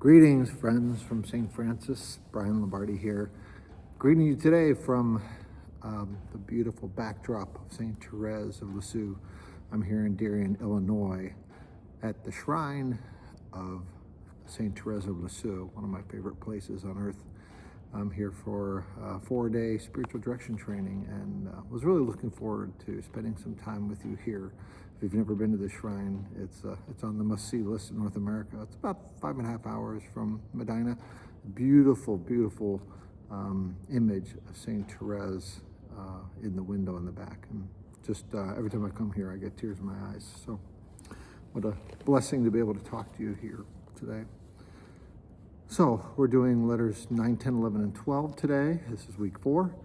Greetings, friends from St. Francis. Brian Lombardi here. Greeting you today from the beautiful backdrop of St. Therese of Lisieux. I'm here in Darien, Illinois, at the shrine of St. Therese of Lisieux, one of my favorite places on earth. I'm here for a 4-day spiritual direction training and was really looking forward to spending some time with you here. If you've never been to the shrine, it's on the must-see list in North America. It's about 5.5 hours from Medina. Beautiful, beautiful image of St. Therese in the window in the back. And just every time I come here, I get tears in my eyes. So what a blessing to be able to talk to you here today. So we're doing letters 9, 10, 11, and 12 today. This is week 4.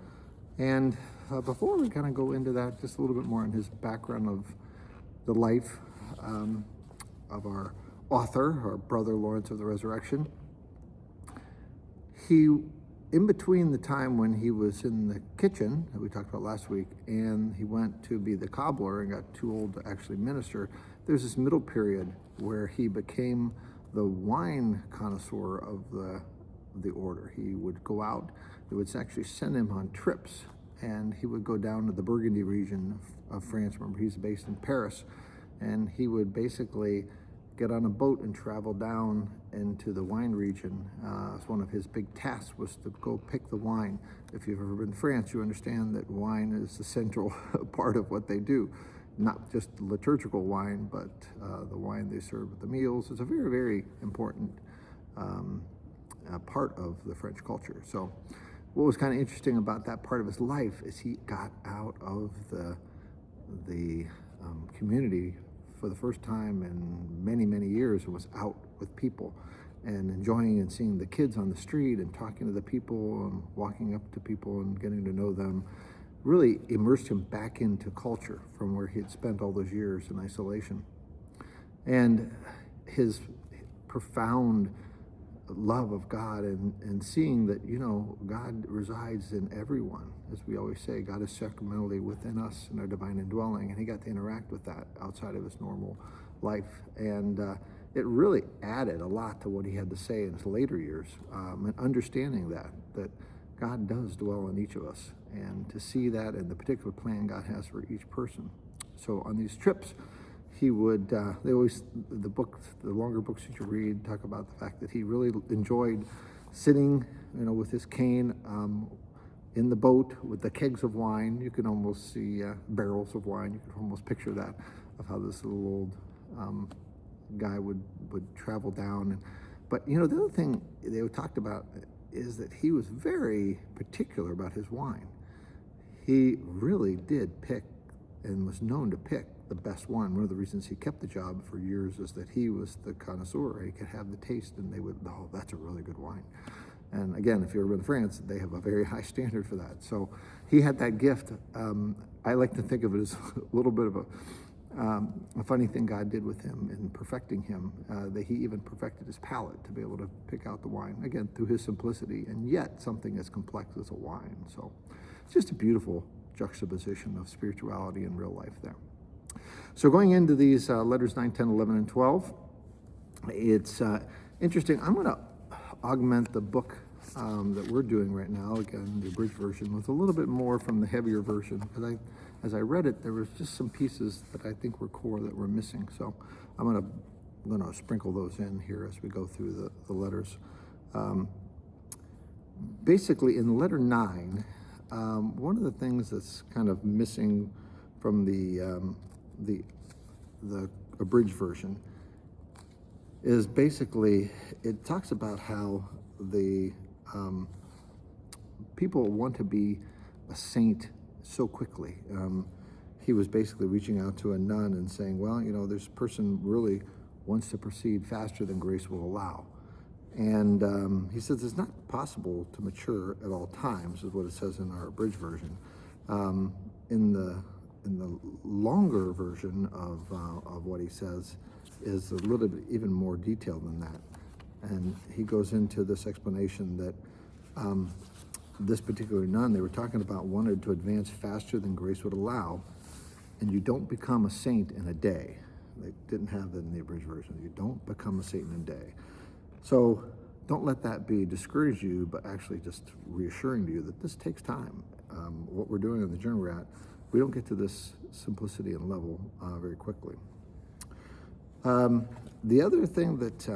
And before we kind of go into that, just a little bit more on his background of the life of our author, our brother Lawrence of the Resurrection. He, in between the time when he was in the kitchen that we talked about last week, and he went to be the cobbler and got too old to actually minister, there's this middle period where he became the wine connoisseur of the order. He would go out, they would actually send him on trips, and he would go down to the Burgundy region of France. Remember, he's based in Paris, and he would basically get on a boat and travel down into the wine region. It's one of his big tasks was to go pick the wine. If you've ever been to France, you understand that wine is the central part of what they do. Not just liturgical wine, but the wine they serve at the meals. It's a very, very important part of the French culture. So what was kind of interesting about that part of his life is he got out of the community for the first time in many, many years, and was out with people and enjoying and seeing the kids on the street and talking to the people and walking up to people and getting to know them. Really immersed him back into culture from where he had spent all those years in isolation. And his profound love of God and seeing that, you know, God resides in everyone. As we always say, God is sacramentally within us in our divine indwelling, and he got to interact with that outside of his normal life. And it really added a lot to what he had to say in his later years, and understanding that God does dwell in each of us, and to see that in the particular plan God has for each person. So on these trips, he would, the longer books that you read talk about the fact that he really enjoyed sitting, you know, with his cane in the boat with the kegs of wine. You can almost see barrels of wine. You can almost picture that, of how this little old guy would travel down. But, you know, the other thing they talked about is that he was very particular about his wine. He really did pick and was known to pick the best wine. One of the reasons he kept the job for years is that he was the connoisseur. He could have the taste and they would, oh, that's a really good wine. And again, if you've ever been to France, they have a very high standard for that. So he had that gift. I like to think of it as a little bit of a funny thing God did with him in perfecting him, that he even perfected his palate to be able to pick out the wine, again, through his simplicity, and yet something as complex as a wine. So it's just a beautiful juxtaposition of spirituality and real life there. So going into these letters 9, 10, 11, and 12, it's interesting. I'm going to augment the book that we're doing right now, again, the abridged version, with a little bit more from the heavier version, because as I read it, there was just some pieces that I think were core that were missing. So I'm going to sprinkle those in here as we go through the letters. Basically, in letter 9, one of the things that's kind of missing from the abridged version is basically, it talks about how the people want to be a saint so quickly. He was basically reaching out to a nun and saying, well, you know, this person really wants to proceed faster than grace will allow. And he says it's not possible to mature at all times, is what it says in our abridged version. In the longer version of what he says is a little bit even more detailed than that. And he goes into this explanation that this particular nun they were talking about wanted to advance faster than grace would allow, and you don't become a saint in a day. They didn't have that in the abridged version. You don't become a saint in a day. So don't let that be discourage you, but actually just reassuring to you that this takes time. What we're doing on the journey we're at, we don't get to this simplicity and level very quickly. The other thing that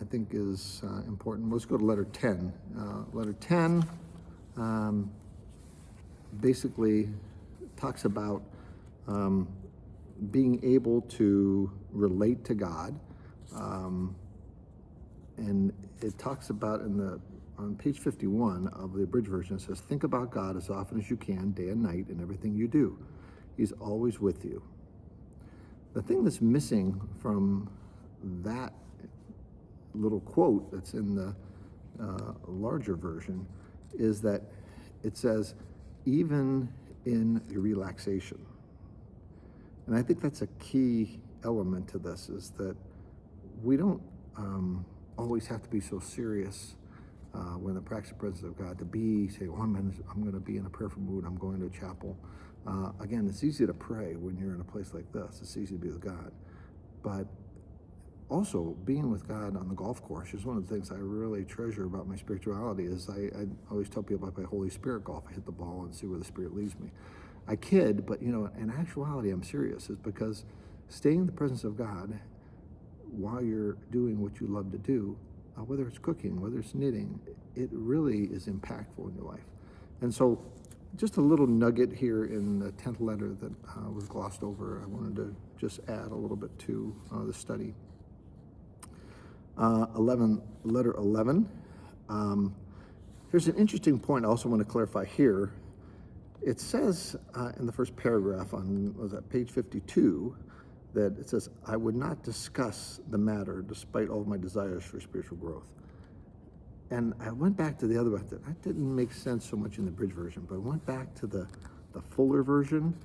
I think is important, let's go to letter 10. Letter 10 basically talks about being able to relate to God. And it talks about on page 51 of the abridged version, it says, think about God as often as you can, day and night, in everything you do. He's always with you. The thing that's missing from that little quote that's in the larger version is that it says, even in your relaxation. And I think that's a key element to this, is that we don't always have to be so serious when the practice of the presence of God to say, well, I'm going to be in a prayerful mood, I'm going to a chapel. Again, it's easy to pray when you're in a place like this. It's easy to be with God. But also, being with God on the golf course is one of the things I really treasure about my spirituality. Is I always tell people about my Holy Spirit golf. I hit the ball and see where the Spirit leads me. I kid, but in actuality, I'm serious. Is because staying in the presence of God while you're doing what you love to do, whether it's cooking, whether it's knitting, it really is impactful in your life. And so, just a little nugget here in the 10th letter that was glossed over, I wanted to just add a little bit to the study. Letter 11. Here's an interesting point I also want to clarify here. It says in the first paragraph on page 52 that it says, I would not discuss the matter despite all of my desires for spiritual growth. And I went back to the other one. That didn't make sense so much in the bridge version, but I went back to the fuller version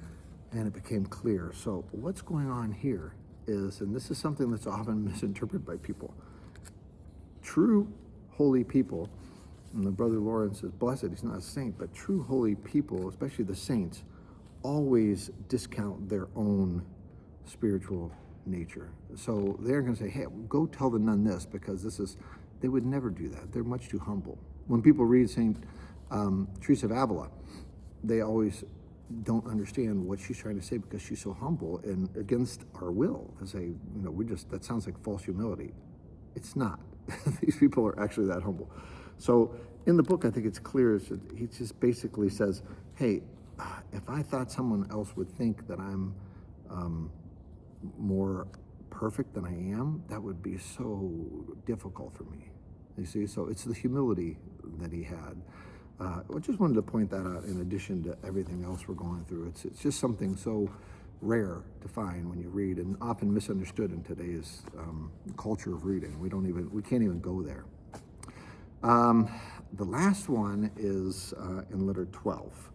and it became clear. So what's going on here is, and this is something that's often misinterpreted by people, true holy people, and the brother Lawrence is blessed, he's not a saint, but true holy people, especially the saints, always discount their own spiritual nature. So they're going to say, hey, go tell the nun this, because they would never do that. They're much too humble. When people read St. Teresa of Avila, they always don't understand what she's trying to say because she's so humble and against our will. They say, that sounds like false humility. It's not. These people are actually that humble. So in the book, I think it's clear. He just basically says, hey, if I thought someone else would think that I'm more perfect than I am, that would be so difficult for me. You see, so it's the humility that he had. I just wanted to point that out in addition to everything else we're going through. It's just something so rare to find when you read, and often misunderstood in today's culture of reading. We can't even go there. The last one is in letter 12.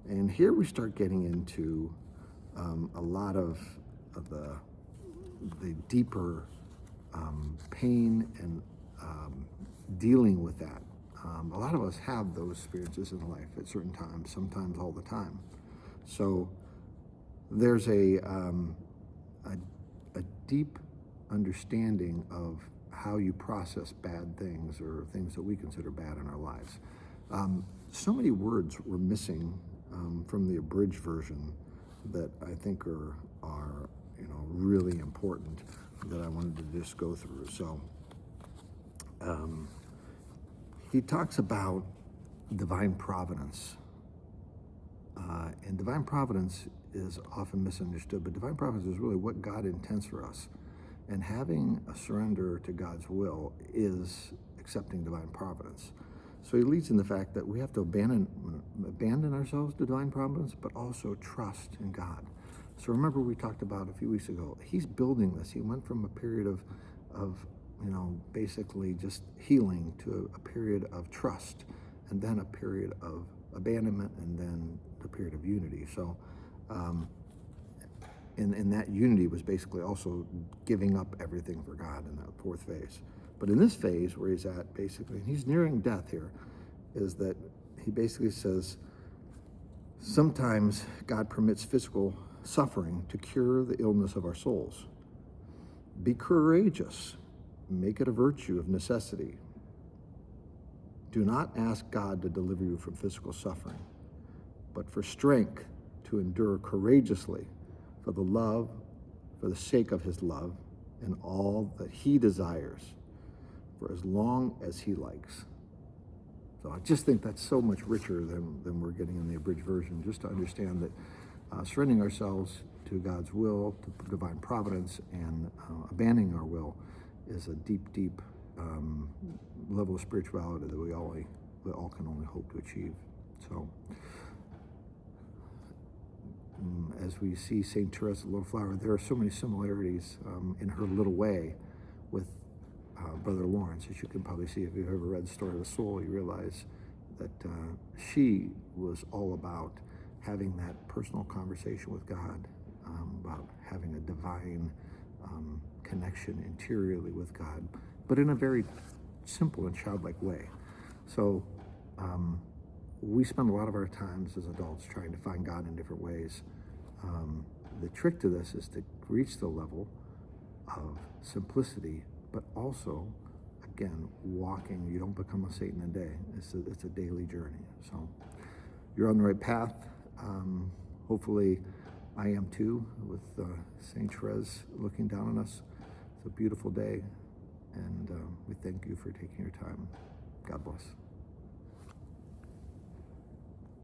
And here we start getting into a lot of the deeper pain and dealing with that. A lot of us have those experiences in life at certain times, sometimes all the time. So there's a deep understanding of how you process bad things or things that we consider bad in our lives. So many words were missing from the abridged version that I think are really important that I wanted to just go through. So he talks about divine providence. And divine providence is often misunderstood, but divine providence is really what God intends for us. And having a surrender to God's will is accepting divine providence. So he leads in the fact that we have to abandon ourselves to divine providence, but also trust in God. So remember we talked about a few weeks ago, he's building this. He went from a period of basically just healing to a period of trust, and then a period of abandonment, and then the period of unity. So and that unity was basically also giving up everything for God in that fourth phase. But in this phase where he's at, basically, and he's nearing death here, is that he basically says, sometimes God permits physical suffering to cure the illness of our souls. Be courageous. make it a virtue of necessity. Do not ask God to deliver you from physical suffering, but for strength to endure courageously for the sake of his love and all that he desires for as long as he likes. So I just think that's so much richer than we're getting in the abridged version, just to understand that surrendering ourselves to God's will, to divine providence, and abandoning our will is a deep, deep level of spirituality that we all can only hope to achieve. So as we see St. Therese, the Little Flower, there are so many similarities in her little way with Brother Lawrence. As you can probably see if you've ever read The Story of the Soul, you realize that she was all about having that personal conversation with God, about having a divine connection interiorly with God, but in a very simple and childlike way. So we spend a lot of our times as adults trying to find God in different ways. The trick to this is to reach the level of simplicity, but also, again, walking. You don't become a saint in a day. It's a daily journey. So you're on the right path. Hopefully I am too, with St. Therese looking down on us. It's a beautiful day, and we thank you for taking your time. God bless.